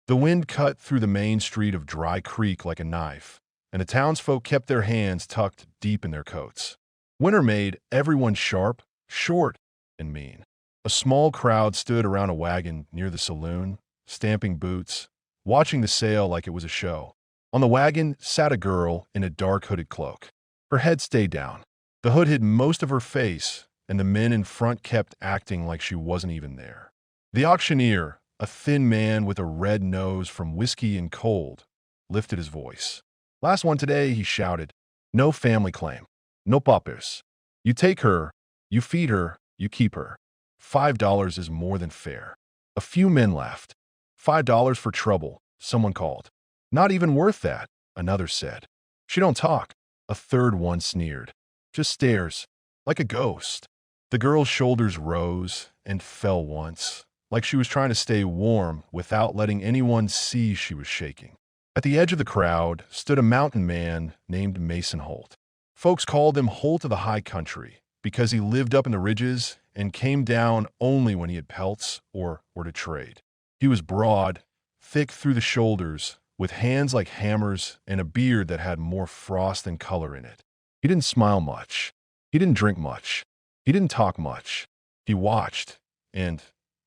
The wind cut through the main street of Dry Creek like a knife, and the townsfolk kept their hands tucked deep in their coats. Winter made everyone sharp, short, and mean. A small crowd stood around a wagon near the saloon, stamping boots, watching the sale like it was a show. On the wagon sat a girl in a dark hooded cloak. Her head stayed down. The hood hid most of her face, and the men in front kept acting like she wasn't even there. The auctioneer, a thin man with a red nose from whiskey and cold, lifted his voice. "Last one today," he shouted. "No family claim. No paupers. You take her, you feed her, you keep her. $5 is more than fair." A few men laughed. $5 for trouble," someone called. "Not even worth that," another said. "She don't talk," a third one sneered. "Just stares, like a ghost." The girl's shoulders rose and fell once, like she was trying to stay warm without letting anyone see she was shaking. At the edge of the crowd stood a mountain man named Mason Holt. Folks called him Holt of the High Country because he lived up in the ridges and came down only when he had pelts or were to trade. He was broad, thick through the shoulders, with hands like hammers and a beard that had more frost than color in it. He didn't smile much. He didn't drink much. He didn't talk much. He watched, and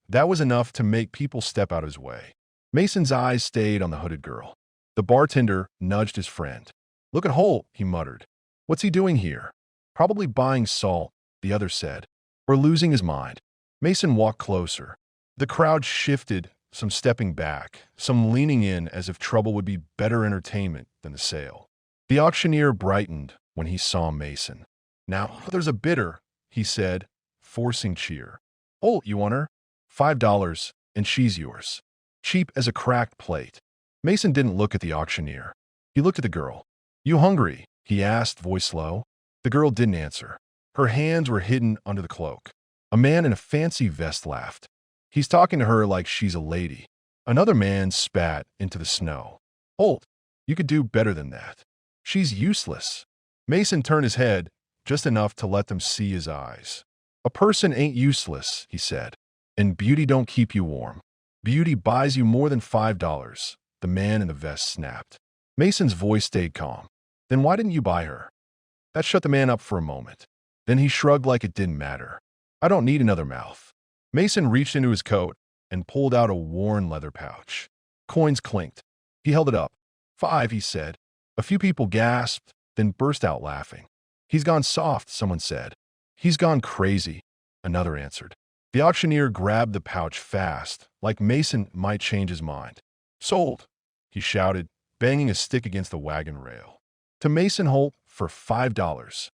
that was enough to make people step out of his way. Mason's eyes stayed on the hooded girl. The bartender nudged his friend. "Look at Holt," he muttered. "What's he doing here?" "Probably buying salt," the other said. "Or losing his mind." Mason walked closer. The crowd shifted, some stepping back, some leaning in as if trouble would be better entertainment than the sale. The auctioneer brightened when he saw Mason. "Now, there's a bidder," he said, forcing cheer. "Holt, you want her? $5, and she's yours. Cheap as a cracked plate." Mason didn't look at the auctioneer. He looked at the girl. "You hungry?" he asked, voice low. The girl didn't answer. Her hands were hidden under the cloak. A man in a fancy vest laughed. "He's talking to her like she's a lady." Another man spat into the snow. "Holt, you could do better than that. She's useless." Mason turned his head, just enough to let them see his eyes. "A person ain't useless," he said. "And beauty don't keep you warm. Beauty buys you more than $5. The man in the vest snapped. Mason's voice stayed calm. "Then why didn't you buy her?" That shut the man up for a moment. Then he shrugged like it didn't matter. "I don't need another mouth." Mason reached into his coat and pulled out a worn leather pouch. Coins clinked. He held it up. "5," he said. A few people gasped, then burst out laughing. "He's gone soft," someone said. "He's gone crazy," another answered. The auctioneer grabbed the pouch fast, like Mason might change his mind. "Sold," he shouted, banging a stick against the wagon rail. "To Mason Holt for $5.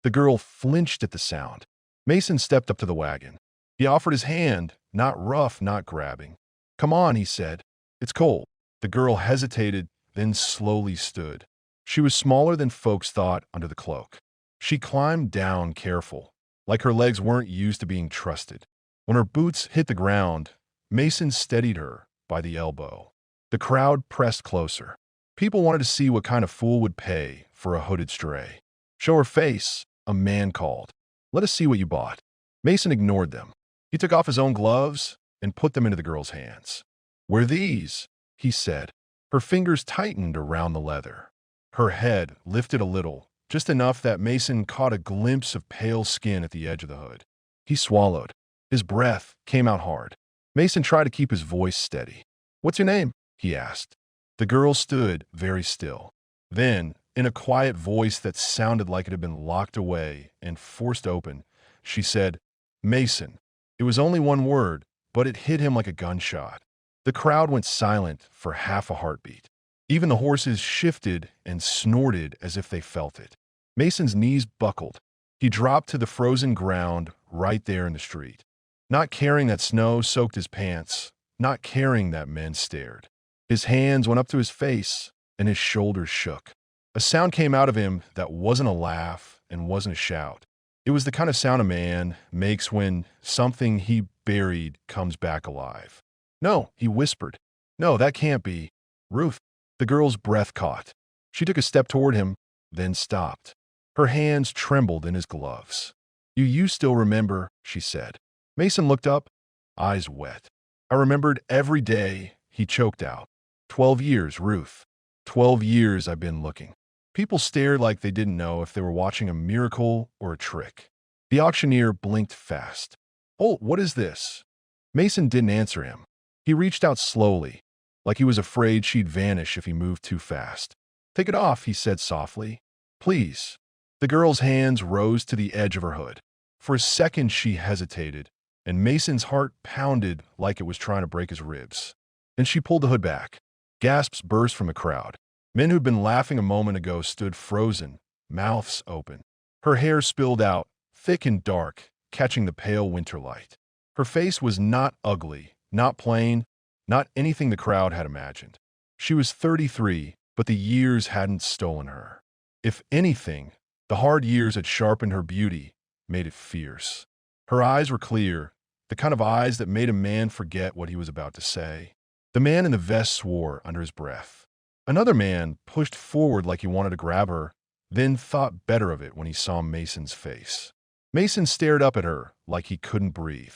The girl flinched at the sound. Mason stepped up to the wagon. He offered his hand, not rough, not grabbing. "Come on," he said. "It's cold." The girl hesitated, then slowly stood. She was smaller than folks thought under the cloak. She climbed down careful, like her legs weren't used to being trusted. When her boots hit the ground, Mason steadied her by the elbow. The crowd pressed closer. People wanted to see what kind of fool would pay for a hooded stray. "Show her face," a man called. "Let us see what you bought." Mason ignored them. He took off his own gloves and put them into the girl's hands. "Wear these," he said. Her fingers tightened around the leather. Her head lifted a little, just enough that Mason caught a glimpse of pale skin at the edge of the hood. He swallowed. His breath came out hard. Mason tried to keep his voice steady. "What's your name?" he asked. The girl stood very still. Then, in a quiet voice that sounded like it had been locked away and forced open, she said, "Mason." It was only one word, but it hit him like a gunshot. The crowd went silent for half a heartbeat. Even the horses shifted and snorted as if they felt it. Mason's knees buckled. He dropped to the frozen ground right there in the street. Not caring that snow soaked his pants, not caring that men stared. His hands went up to his face, and his shoulders shook. A sound came out of him that wasn't a laugh and wasn't a shout. It was the kind of sound a man makes when something he buried comes back alive. "No," he whispered. "No, that can't be. Ruth." The girl's breath caught. She took a step toward him, then stopped. Her hands trembled in his gloves. You still remember," she said. Mason looked up, eyes wet. "I remembered every day," he choked out. 12 years, Ruth. 12 years I've been looking. People stared like they didn't know if they were watching a miracle or a trick. The auctioneer blinked fast. Oh, what is this? Mason didn't answer him. He reached out slowly, like he was afraid she'd vanish if he moved too fast. Take it off, he said softly. Please. The girl's hands rose to the edge of her hood. For a second she hesitated, and Mason's heart pounded like it was trying to break his ribs. Then she pulled the hood back. Gasps burst from the crowd. Men who'd been laughing a moment ago stood frozen, mouths open. Her hair spilled out, thick and dark, catching the pale winter light. Her face was not ugly, not plain, not anything the crowd had imagined. She was 33, but the years hadn't stolen her. If anything, the hard years had sharpened her beauty, made it fierce. Her eyes were clear, the kind of eyes that made a man forget what he was about to say. The man in the vest swore under his breath. Another man pushed forward like he wanted to grab her, then thought better of it when he saw Mason's face. Mason stared up at her like he couldn't breathe.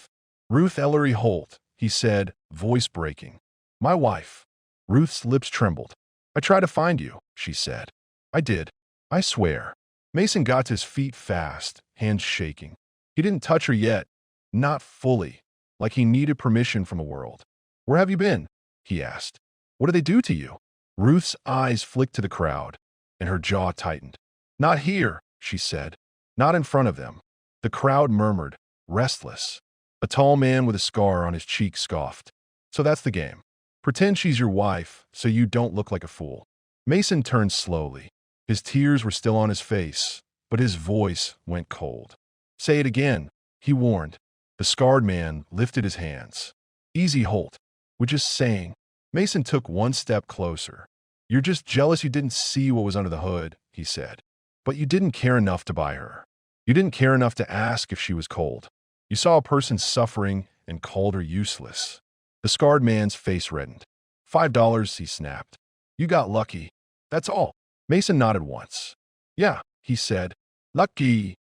Ruth Ellery Holt, he said, voice breaking. My wife. Ruth's lips trembled. I tried to find you, she said. I did. I swear. Mason got to his feet fast, hands shaking. He didn't touch her yet, not fully, like he needed permission from the world. Where have you been? He asked. What did they do to you? Ruth's eyes flicked to the crowd, and her jaw tightened. Not here, she said. Not in front of them. The crowd murmured, restless. A tall man with a scar on his cheek scoffed. So that's the game. Pretend she's your wife so you don't look like a fool. Mason turned slowly. His tears were still on his face, but his voice went cold. Say it again, he warned. The scarred man lifted his hands. Easy, Holt. We're just saying. Mason took one step closer. You're just jealous you didn't see what was under the hood, he said. But you didn't care enough to buy her. You didn't care enough to ask if she was cold. You saw a person suffering and called her useless. The scarred man's face reddened. $5, he snapped. You got lucky. That's all. Mason nodded once. Yeah, he said. Lucky.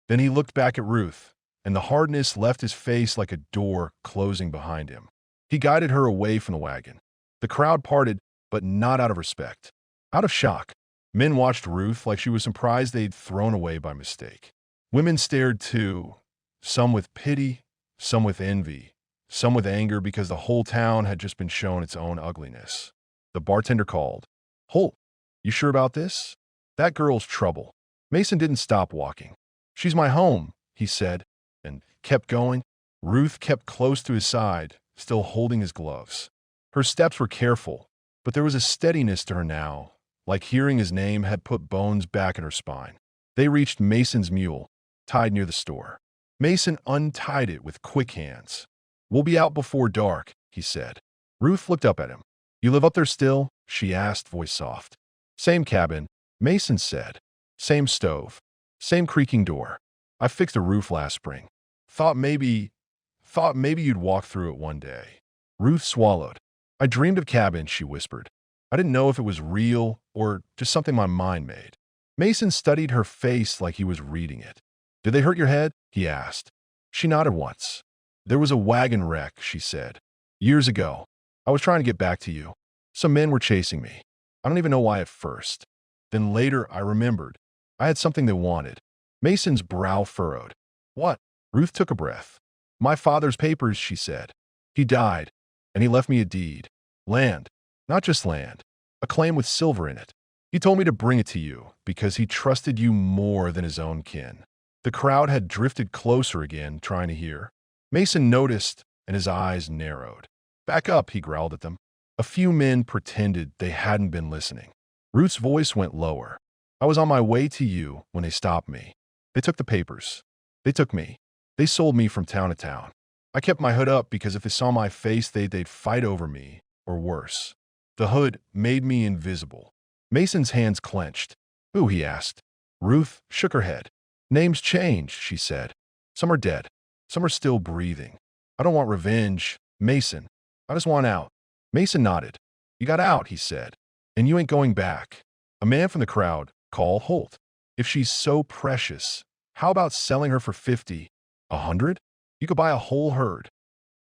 Then he looked back at Ruth, and the hardness left his face like a door closing behind him. He guided her away from the wagon. The crowd parted, but not out of respect. Out of shock. Men watched Ruth like she was surprised they'd thrown away by mistake. Women stared too, some with pity, some with envy, some with anger because the whole town had just been shown its own ugliness. The bartender called. Holt, you sure about this? That girl's trouble. Mason didn't stop walking. She's my home, he said, and kept going. Ruth kept close to his side, still holding his gloves. Her steps were careful, but there was a steadiness to her now, like hearing his name had put bones back in her spine. They reached Mason's mule, tied near the store. Mason untied it with quick hands. We'll be out before dark, he said. Ruth looked up at him. You live up there still? She asked, voice soft. Same cabin, Mason said. Same stove. Same creaking door. I fixed a roof last spring. Thought maybe you'd walk through it one day. Ruth swallowed. I dreamed of cabins, she whispered. I didn't know if it was real or just something my mind made. Mason studied her face like he was reading it. Did they hurt your head? He asked. She nodded once. There was a wagon wreck, she said. Years ago. I was trying to get back to you. Some men were chasing me. I don't even know why at first. Then later I remembered. I had something they wanted. Mason's brow furrowed. What? Ruth took a breath. My father's papers, she said. He died, and he left me a deed. Land. Not just land. A claim with silver in it. He told me to bring it to you because he trusted you more than his own kin. The crowd had drifted closer again, trying to hear. Mason noticed, and his eyes narrowed. Back up, he growled at them. A few men pretended they hadn't been listening. Ruth's voice went lower. I was on my way to you when they stopped me. They took the papers. They took me. They sold me from town to town. I kept my hood up because if they saw my face, they'd fight over me, or worse. The hood made me invisible. Mason's hands clenched. Who? He asked. Ruth shook her head. Names change, she said. Some are dead. Some are still breathing. I don't want revenge, Mason. I just want out. Mason nodded. You got out, he said. And you ain't going back. A man from the crowd, call Holt. If she's so precious, how about selling her for 50, 100? You could buy a whole herd.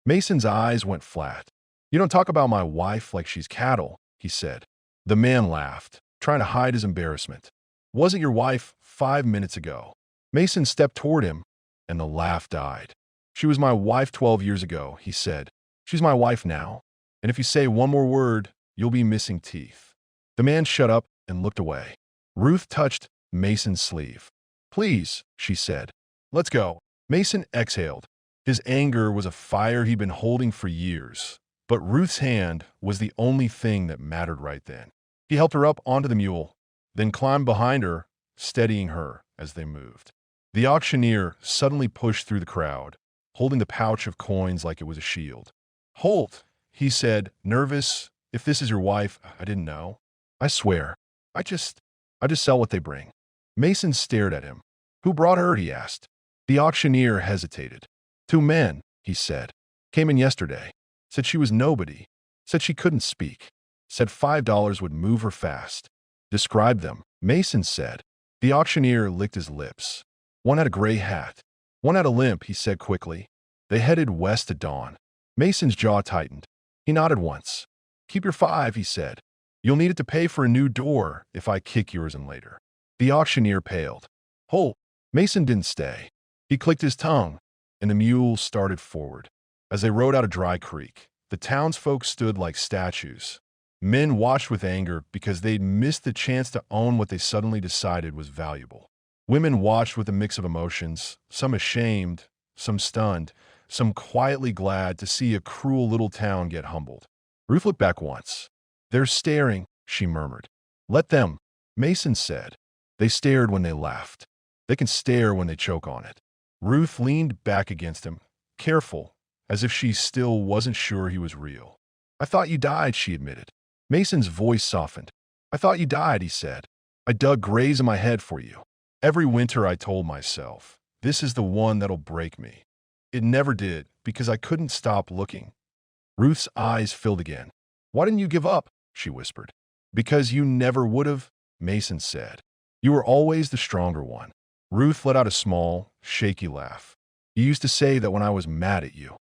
Mason's eyes went flat. You don't talk about my wife like she's cattle, he said. The man laughed, trying to hide his embarrassment. Wasn't your wife 5 minutes ago? Mason stepped toward him, and the laugh died. She was my wife 12 years ago, he said. She's my wife now. And if you say one more word, you'll be missing teeth. The man shut up and looked away. Ruth touched Mason's sleeve. Please, she said. Let's go. Mason exhaled. His anger was a fire he'd been holding for years, but Ruth's hand was the only thing that mattered right then. He helped her up onto the mule, then climbed behind her, steadying her as they moved. The auctioneer suddenly pushed through the crowd, holding the pouch of coins like it was a shield. Halt, he said, nervous. If this is your wife, I didn't know. I swear. I just sell what they bring. Mason stared at him. Who brought her? He asked. The auctioneer hesitated. 2 men, he said. Came in yesterday. Said she was nobody. Said she couldn't speak. Said $5 would move her fast. Describe them, Mason said. The auctioneer licked his lips. One had a gray hat. One had a limp, he said quickly. They headed west at dawn. Mason's jaw tightened. He nodded once. Keep your 5, he said. You'll need it to pay for a new door if I kick yours in later. The auctioneer paled. Halt. Mason didn't stay. He clicked his tongue, and the mule started forward. As they rode out a dry creek, the townsfolk stood like statues. Men watched with anger because they'd missed the chance to own what they suddenly decided was valuable. Women watched with a mix of emotions, some ashamed, some stunned, some quietly glad to see a cruel little town get humbled. Ruth looked back once. They're staring, she murmured. Let them, Mason said. They stared when they laughed. They can stare when they choke on it. Ruth leaned back against him, careful, as if she still wasn't sure he was real. I thought you died, she admitted. Mason's voice softened. I thought you died, he said. I dug graves in my head for you. Every winter I told myself, this is the one that'll break me. It never did, because I couldn't stop looking. Ruth's eyes filled again. Why didn't you give up? She whispered. Because you never would have, Mason said. You were always the stronger one. Ruth let out a small, shaky laugh. You used to say that when I was mad at you.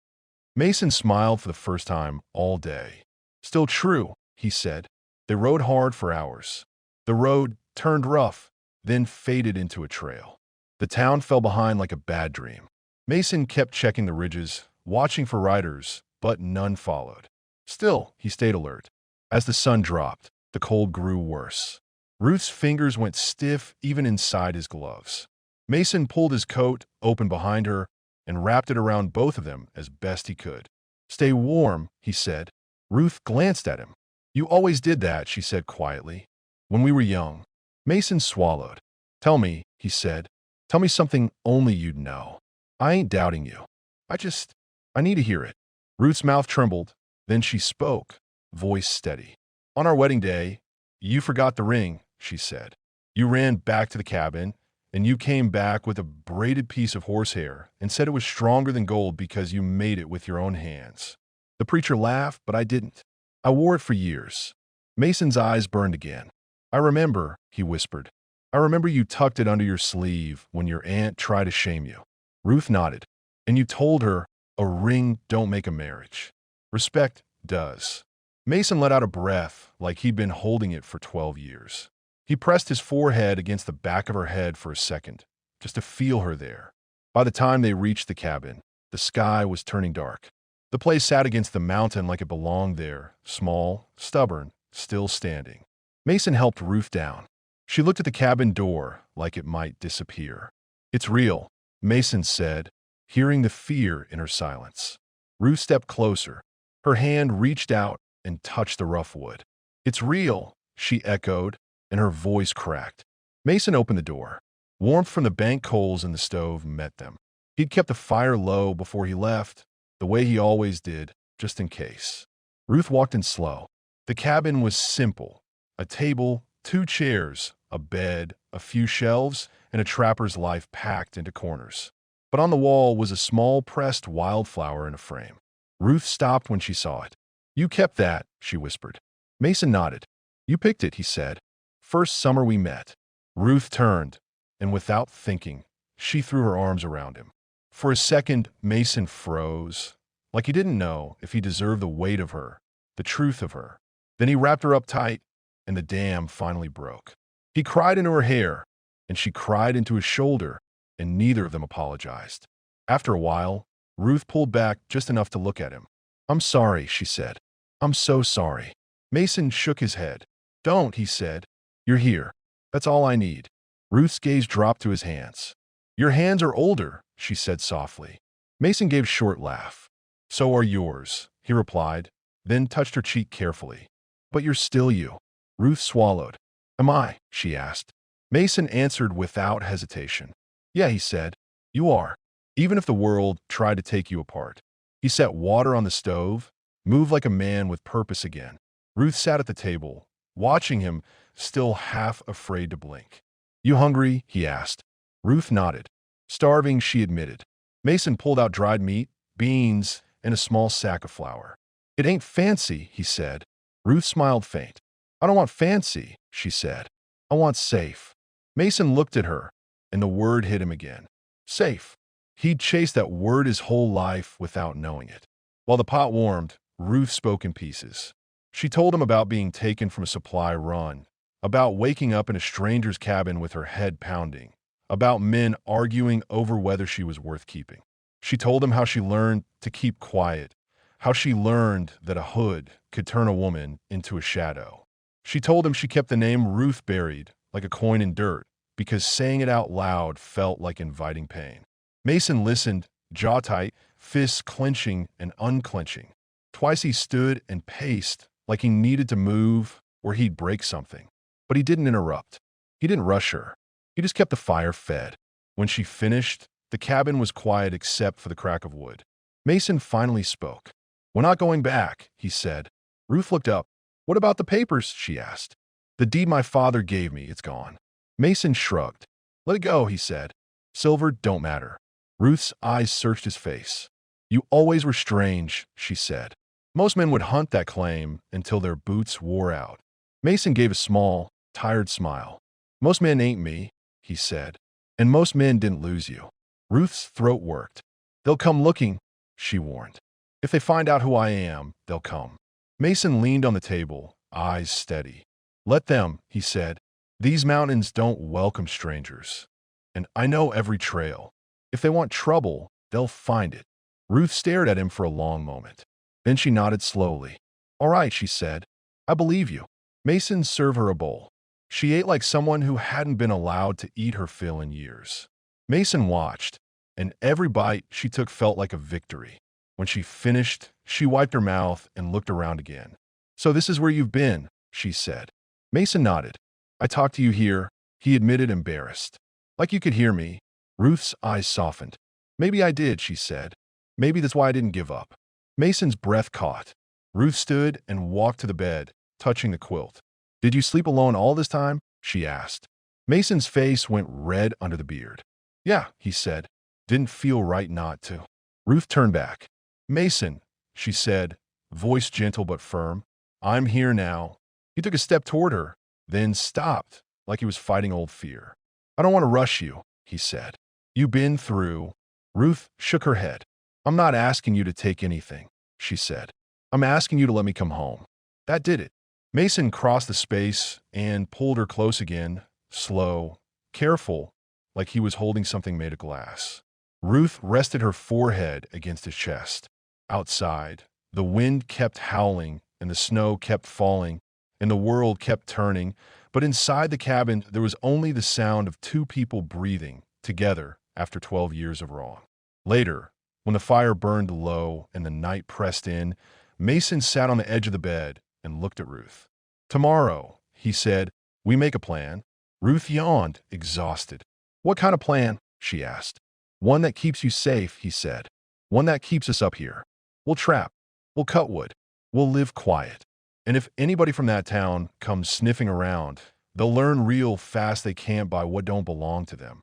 Mason smiled for the first time all day. Still true, he said. They rode hard for hours. The road turned rough, then faded into a trail. The town fell behind like a bad dream. Mason kept checking the ridges, watching for riders, but none followed. Still, he stayed alert. As the sun dropped, the cold grew worse. Ruth's fingers went stiff even inside his gloves. Mason pulled his coat open behind her and wrapped it around both of them as best he could. Stay warm, he said. Ruth glanced at him. You always did that, she said quietly. When we were young. Mason swallowed. Tell me, he said. Tell me something only you'd know. I ain't doubting you. I need to hear it. Ruth's mouth trembled. Then she spoke, voice steady. On our wedding day, you forgot the ring, she said. You ran back to the cabin, and you came back with a braided piece of horsehair and said it was stronger than gold because you made it with your own hands. The preacher laughed, but I didn't. I wore it for years. Mason's eyes burned again. I remember, he whispered. I remember you tucked it under your sleeve when your aunt tried to shame you. Ruth nodded. And you told her, a ring don't make a marriage. Respect does. Mason let out a breath like he'd been holding it for 12 years. He pressed his forehead against the back of her head for a second, just to feel her there. By the time they reached the cabin, the sky was turning dark. The place sat against the mountain like it belonged there, small, stubborn, still standing. Mason helped Ruth down. She looked at the cabin door like it might disappear. It's real, Mason said, hearing the fear in her silence. Ruth stepped closer. Her hand reached out and touched the rough wood. It's real, she echoed, and her voice cracked. Mason opened the door. Warmth from the bank coals in the stove met them. He'd kept the fire low before he left, the way he always did, just in case. Ruth walked in slow. The cabin was simple. A table, 2 chairs, a bed, a few shelves, and a trapper's life packed into corners. But on the wall was a small pressed wildflower in a frame. Ruth stopped when she saw it. You kept that, she whispered. Mason nodded. You picked it, he said. First summer we met. Ruth turned, and without thinking, she threw her arms around him. For a second, Mason froze, like he didn't know if he deserved the weight of her, the truth of her. Then he wrapped her up tight, and the dam finally broke. He cried into her hair, and she cried into his shoulder, and neither of them apologized. After a while, Ruth pulled back just enough to look at him. "I'm sorry," she said. "I'm so sorry." Mason shook his head. "Don't," he said. "You're here. That's all I need." Ruth's gaze dropped to his hands. "Your hands are older," she said softly. Mason gave a short laugh. "So are yours," he replied, then touched her cheek carefully. "But you're still you." Ruth swallowed. "Am I?" she asked. Mason answered without hesitation. "Yeah," he said. "You are. Even if the world tried to take you apart." He set water on the stove, moved like a man with purpose again. Ruth sat at the table, watching him, still half afraid to blink. "You hungry?" he asked. Ruth nodded. "Starving," she admitted. Mason pulled out dried meat, beans, and a small sack of flour. "It ain't fancy," he said. Ruth smiled faint. "I don't want fancy," she said. "I want safe." Mason looked at her, and the word hit him again. Safe. He'd chased that word his whole life without knowing it. While the pot warmed, Ruth spoke in pieces. She told him about being taken from a supply run, about waking up in a stranger's cabin with her head pounding, about men arguing over whether she was worth keeping. She told him how she learned to keep quiet, how she learned that a hood could turn a woman into a shadow. She told him she kept the name Ruth buried like a coin in dirt because saying it out loud felt like inviting pain. Mason listened, jaw tight, fists clenching and unclenching. Twice he stood and paced like he needed to move or he'd break something. But he didn't interrupt. He didn't rush her. He just kept the fire fed. When she finished, the cabin was quiet except for the crack of wood. Mason finally spoke. "We're not going back," he said. Ruth looked up. "What about the papers?" she asked. "The deed my father gave me, it's gone." Mason shrugged. "Let it go," he said. "Silver don't matter." Ruth's eyes searched his face. "You always were strange," she said. "Most men would hunt that claim until their boots wore out." Mason gave a small, tired smile. "Most men ain't me," he said. "And most men didn't lose you." Ruth's throat worked. "They'll come looking," she warned. "If they find out who I am, they'll come." Mason leaned on the table, eyes steady. "Let them," he said. "These mountains don't welcome strangers. And I know every trail. If they want trouble, they'll find it." Ruth stared at him for a long moment. Then she nodded slowly. "All right," she said. "I believe you." Mason served her a bowl. She ate like someone who hadn't been allowed to eat her fill in years. Mason watched, and every bite she took felt like a victory. When she finished, she wiped her mouth and looked around again. "So this is where you've been," she said. Mason nodded. "I talked to you here," he admitted, embarrassed. "Like you could hear me." Ruth's eyes softened. "Maybe I did," she said. "Maybe that's why I didn't give up." Mason's breath caught. Ruth stood and walked to the bed, touching the quilt. "Did you sleep alone all this time?" she asked. Mason's face went red under the beard. "Yeah," he said. "Didn't feel right not to." Ruth turned back. "Mason," she said, voice gentle but firm. "I'm here now." He took a step toward her, then stopped, like he was fighting old fear. "I don't want to rush you," he said. "You've been through." Ruth shook her head. "I'm not asking you to take anything," she said. "I'm asking you to let me come home." That did it. Mason crossed the space and pulled her close again, slow, careful, like he was holding something made of glass. Ruth rested her forehead against his chest. Outside, the wind kept howling and the snow kept falling and the world kept turning, but inside the cabin there was only the sound of two people breathing together after 12 years of wrong. Later, when the fire burned low and the night pressed in, Mason sat on the edge of the bed and looked at Ruth. "Tomorrow," he said, "we make a plan." Ruth yawned, exhausted. "What kind of plan?" she asked. "One that keeps you safe," he said. "One that keeps us up here. We'll trap. We'll cut wood. We'll live quiet. And if anybody from that town comes sniffing around, they'll learn real fast they can't buy what don't belong to them."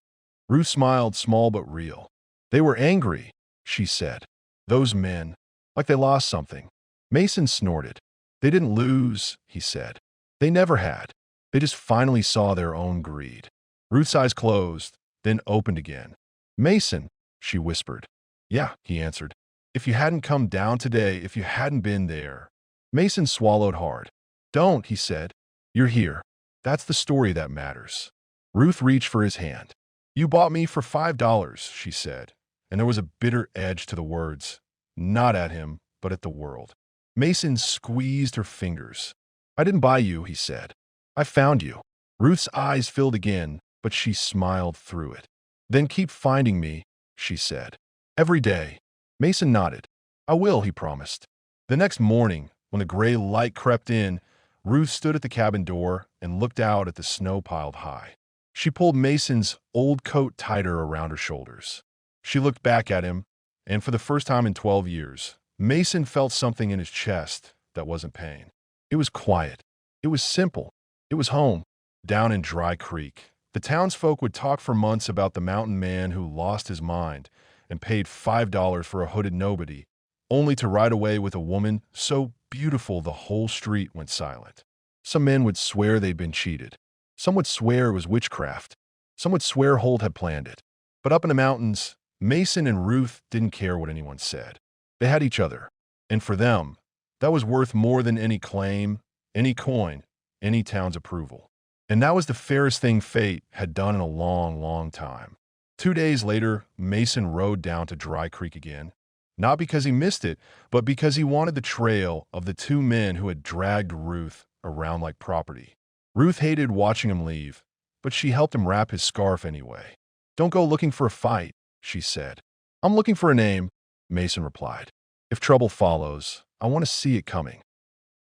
Ruth smiled, small but real. "They were angry," she said. "Those men. Like they lost something." Mason snorted. "They didn't lose," he said. "They never had. They just finally saw their own greed." Ruth's eyes closed, then opened again. "Mason," she whispered. "Yeah," he answered. If you hadn't come down today, if you hadn't been there. Mason swallowed hard. Don't, he said. You're here. That's the story that matters. Ruth reached for his hand. You bought me for $5, she said, and there was a bitter edge to the words, not at him, but at the world. Mason squeezed her fingers. I didn't buy you, he said. I found you. Ruth's eyes filled again, but she smiled through it. Then keep finding me, she said. Every day. Mason nodded. I will, he promised. The next morning, when the gray light crept in, Ruth stood at the cabin door and looked out at the snow piled high. She pulled Mason's old coat tighter around her shoulders. She looked back at him, and for the first time in 12 years, Mason felt something in his chest that wasn't pain. It was quiet. It was simple. It was home. Down in Dry Creek, the townsfolk would talk for months about the mountain man who lost his mind and paid $5 for a hooded nobody, only to ride away with a woman so beautiful the whole street went silent. Some men would swear they'd been cheated. Some would swear it was witchcraft. Some would swear Holt had planned it. But up in the mountains, Mason and Ruth didn't care what anyone said. They had each other. And for them, that was worth more than any claim, any coin, any town's approval. And that was the fairest thing fate had done in a long, long time. 2 days later, Mason rode down to Dry Creek again. Not because he missed it, but because he wanted the trail of the two men who had dragged Ruth around like property. Ruth hated watching him leave, but she helped him wrap his scarf anyway. Don't go looking for a fight, she said. I'm looking for a name, Mason replied. If trouble follows, I want to see it coming.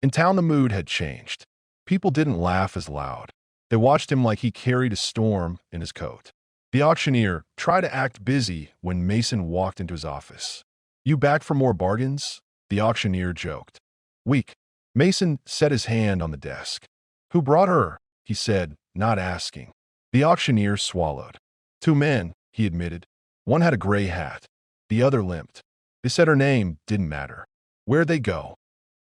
In town, the mood had changed. People didn't laugh as loud. They watched him like he carried a storm in his coat. The auctioneer tried to act busy when Mason walked into his office. You back for more bargains? The auctioneer joked. Weak. Mason set his hand on the desk. Who brought her? He said, not asking. The auctioneer swallowed. 2 men, he admitted. One had a gray hat. The other limped. They said her name didn't matter. Where'd they go?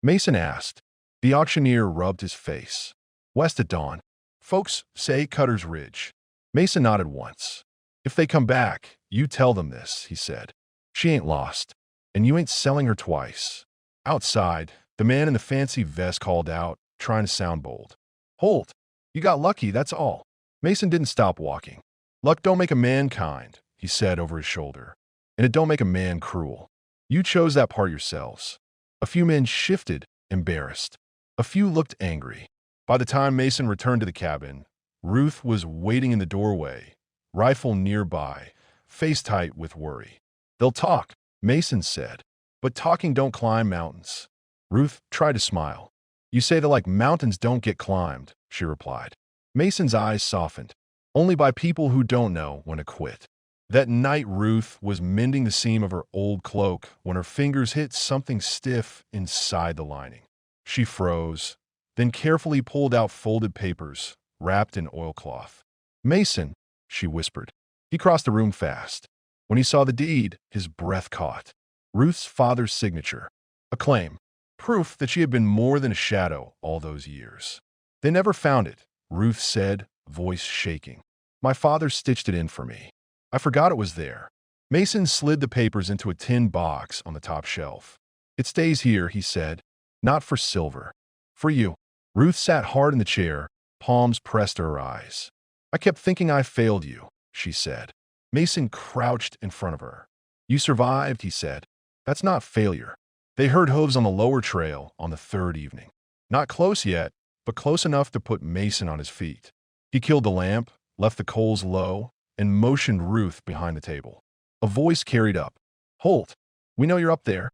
Mason asked. The auctioneer rubbed his face. West at dawn. Folks say Cutter's Ridge. Mason nodded once. If they come back, you tell them this, he said. She ain't lost, and you ain't selling her twice. Outside, the man in the fancy vest called out, trying to sound bold. Holt, you got lucky, that's all. Mason didn't stop walking. Luck don't make a man kind, he said over his shoulder, and it don't make a man cruel. You chose that part yourselves. A few men shifted, embarrassed. A few looked angry. By the time Mason returned to the cabin, Ruth was waiting in the doorway, rifle nearby, face tight with worry. They'll talk, Mason said, but talking don't climb mountains. Ruth tried to smile. You say that like mountains don't get climbed, she replied. Mason's eyes softened. Only by people who don't know when to quit. That night, Ruth was mending the seam of her old cloak when her fingers hit something stiff inside the lining. She froze, then carefully pulled out folded papers wrapped in oilcloth. Mason, she whispered. He crossed the room fast. When he saw the deed, his breath caught. Ruth's father's signature. A claim. Proof that she had been more than a shadow all those years. They never found it, Ruth said, voice shaking. My father stitched it in for me. I forgot it was there. Mason slid the papers into a tin box on the top shelf. It stays here, he said. Not for silver. For you. Ruth sat hard in the chair, palms pressed to her eyes. I kept thinking I failed you, she said. Mason crouched in front of her. You survived, he said. That's not failure. They heard hooves on the lower trail on the 3rd evening. Not close yet, but close enough to put Mason on his feet. He killed the lamp, left the coals low, and motioned Ruth behind the table. A voice carried up. Holt, we know you're up there.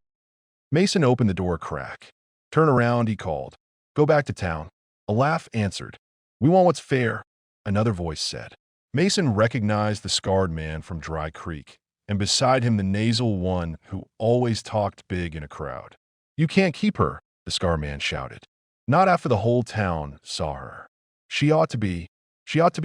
Mason opened the door a crack. Turn around, he called. Go back to town. A laugh answered. We want what's fair, another voice said. Mason recognized the scarred man from Dry Creek, and beside him the nasal one who always talked big in a crowd. You can't keep her, the scarred man shouted. Not after the whole town saw her. She ought to be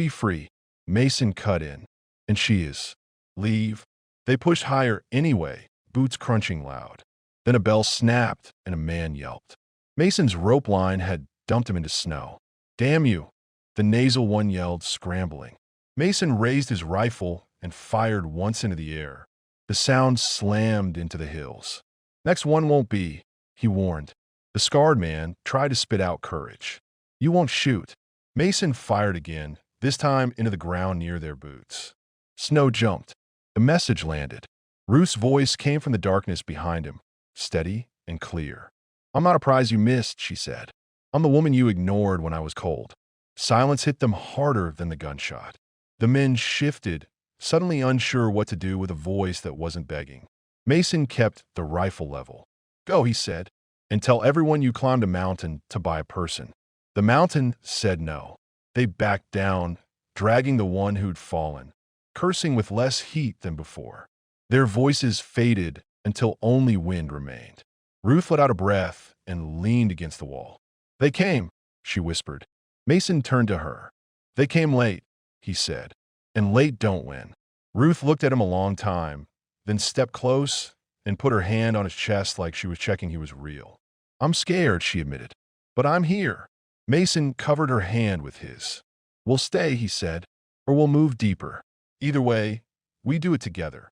free. Mason cut in. And she is. Leave. They pushed higher anyway, boots crunching loud. Then a bell snapped and a man yelped. Mason's rope line had dumped him into snow. Damn you, the nasal one yelled, scrambling. Mason raised his rifle and fired once into the air. The sound slammed into the hills. Next one won't be, he warned. The scarred man tried to spit out courage. You won't shoot. Mason fired again, this time into the ground near their boots. Snow jumped. The message landed. Ruth's voice came from the darkness behind him, steady and clear. I'm not a prize you missed, she said. I'm the woman you ignored when I was cold. Silence hit them harder than the gunshot. The men shifted, suddenly unsure what to do with a voice that wasn't begging. Mason kept the rifle level. Go, he said, and tell everyone you climbed a mountain to buy a person. The mountain said no. They backed down, dragging the one who'd fallen, cursing with less heat than before. Their voices faded until only wind remained. Ruth let out a breath and leaned against the wall. They came, she whispered. Mason turned to her. They came late, he said, and late don't win. Ruth looked at him a long time, then stepped close and put her hand on his chest like she was checking he was real. I'm scared, she admitted, but I'm here. Mason covered her hand with his. We'll stay, he said, or we'll move deeper. Either way, we do it together.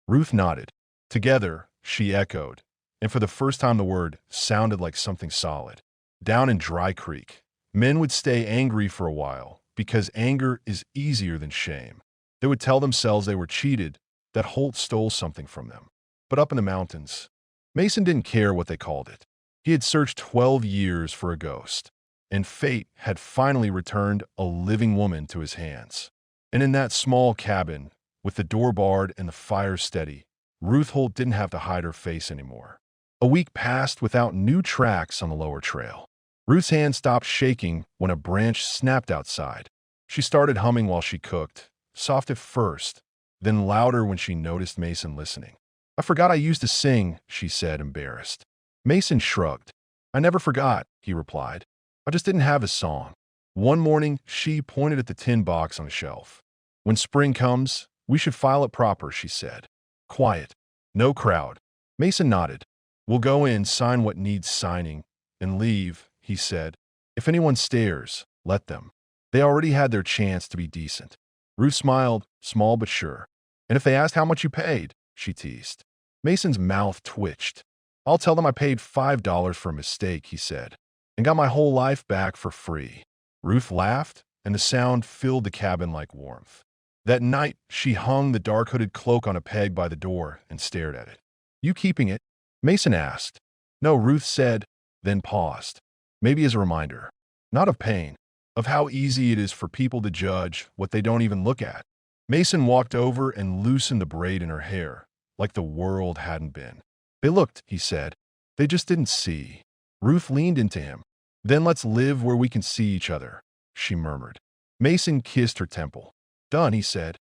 Ruth nodded. Together, she echoed, and for the first time the word sounded like something solid. Down in Dry Creek, men would stay angry for a while because anger is easier than shame. They would tell themselves they were cheated, that Holt stole something from them. But up in the mountains, Mason didn't care what they called it. He had searched 12 years for a ghost, and fate had finally returned a living woman to his hands. And in that small cabin, with the door barred and the fire steady, Ruth Holt didn't have to hide her face anymore. A week passed without new tracks on the lower trail. Ruth's hand stopped shaking when a branch snapped outside. She started humming while she cooked, soft at first, then louder when she noticed Mason listening. I forgot I used to sing, she said, embarrassed. Mason shrugged. I never forgot, he replied. I just didn't have a song. One morning, she pointed at the tin box on the shelf. When spring comes, we should file it proper, she said. Quiet. No crowd. Mason nodded. We'll go in, sign what needs signing, and leave, he said. If anyone stares, let them. They already had their chance to be decent. Ruth smiled, small but sure. And if they asked how much you paid, she teased. Mason's mouth twitched. I'll tell them I paid $5 for a mistake, he said, and got my whole life back for free. Ruth laughed, and the sound filled the cabin like warmth. That night, she hung the dark-hooded cloak on a peg by the door and stared at it. You keeping it? Mason asked. No, Ruth said, then paused. Maybe as a reminder. Not of pain, of how easy it is for people to judge what they don't even look at. Mason walked over and loosened the braid in her hair, like the world hadn't been. They looked, he said. They just didn't see. Ruth leaned into him. Then let's live where we can see each other, she murmured. Mason kissed her temple. Done, he said.